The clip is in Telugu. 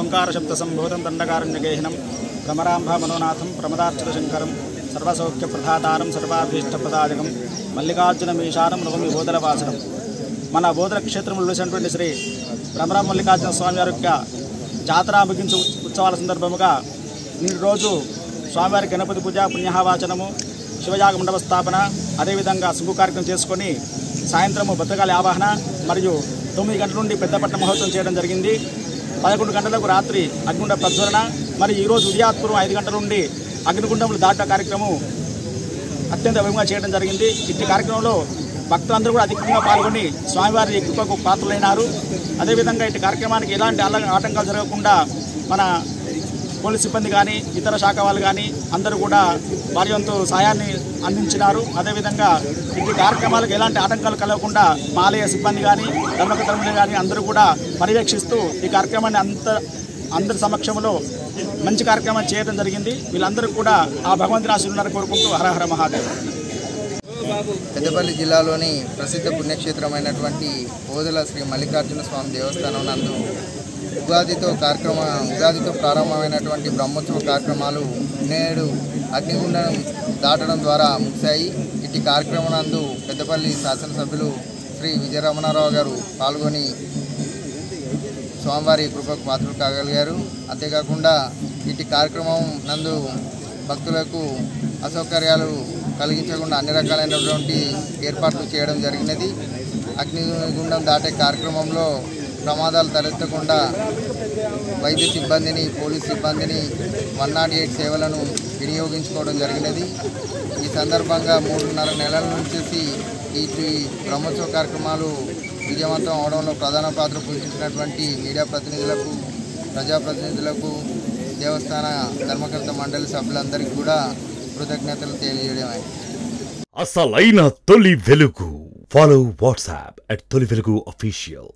ఓంకారశబ్దసంభూతం దండకారణ్యగేహినం భ్రమరాంభ మనోనాథం ప్రమదార్చితశంకరం సర్వసౌఖ్యప్రదాతారం సర్వాభీష్టప్రదాయకం మల్లికార్జునమీశానం నవమి బోధలవాసనం. మన బోధల క్షేత్రంలో వెలిసినటువంటి శ్రీ భ్రమరాంభ మల్లికార్జున స్వామివారి యొక్క జాతర ముగించు ఉత్సవాల సందర్భముగా నేటి రోజు స్వామివారి గణపతి పూజ పుణ్యవాచనము శివయాగ మండప స్థాపన అదేవిధంగా శుభ కార్యక్రమం చేసుకొని సాయంత్రము భద్రకాళి ఆవాహన మరియు 9 గంటల నుండి పెద్దపట్ల మహోత్సవం చేయడం జరిగింది. 11 గంటలకు రాత్రి అగ్నిగుండ ప్రజ్వలన మరియు ఈరోజు ఉదయాత్పూర్వం 5 గంటల నుండి అగ్నిగుండములు దాట కార్యక్రమం అత్యంత వైభవంగా చేయడం జరిగింది. ఇట్టి కార్యక్రమంలో భక్తులందరూ కూడా అధికంగా పాల్గొని స్వామివారి కృపకు పాత్రులైనారు. అదేవిధంగా ఇటు కార్యక్రమానికి ఎలాంటి ఆటంకాలు జరగకుండా మన పోలీస్ సిబ్బంది కానీ ఇతర శాఖ వాళ్ళు కానీ అందరూ కూడా వారి వంతు సాయాన్ని అందించినారు. అదేవిధంగా ఇటు కార్యక్రమాలకు ఎలాంటి ఆటంకాలు కలగకుండా మా ఆలయ సిబ్బంది కానీ ధర్మకర్తలు కానీ అందరూ కూడా పర్యవేక్షిస్తూ ఈ కార్యక్రమాన్ని అందరి సమక్షంలో మంచి కార్యక్రమం చేయడం జరిగింది. వీళ్ళందరూ కూడా ఆ భగవంతుని ఆశీర్వాదాన్ని కోరుకుంటూ హరహర మహాదేవ్. పెద్దపల్లి జిల్లాలోని ప్రసిద్ధ పుణ్యక్షేత్రమైనటువంటి ఓదెల శ్రీ మల్లికార్జున స్వామి దేవస్థానం నందు ఉగాదితో ప్రారంభమైనటువంటి బ్రహ్మోత్సవ కార్యక్రమాలు నేడు అగ్నిగుండం దాటడం ద్వారా ముగిశాయి. ఇటు కార్యక్రమం నందు పెద్దపల్లి శాసనసభ్యులు శ్రీ విజయరమణారావు గారు పాల్గొని స్వామివారి కృపకు పాత్రలు కాగలిగారు. అంతేకాకుండా ఇటు కార్యక్రమం నందు భక్తులకు అసౌకర్యాలు కలిగించకుండా అన్ని రకాలైనటువంటి ఏర్పాట్లు చేయడం జరిగినది. అగ్నిగుండం దాటే కార్యక్రమంలో ప్రమాదాలు తలెత్తకుండా వైద్య సిబ్బందిని పోలీస్ సిబ్బందిని 108 సేవలను వినియోగించుకోవడం జరిగినది. ఈ సందర్భంగా 3.5 నెలల నుంచి ఈ బ్రహ్మోత్సవ కార్యక్రమాలు విజయవంతం అవడంలో ప్రధాన పాత్ర పోషించినటువంటి మీడియా ప్రతినిధులకు ప్రజాప్రతినిధులకు దేవస్థాన ధర్మకర్త మండలి సభ్యులందరికీ కూడా కృతజ్ఞతలు తెలియజేయడమే. అసలైన తొలి వెలుగు. ఫాలో వాట్సాప్ @తొలి వెలుగు official.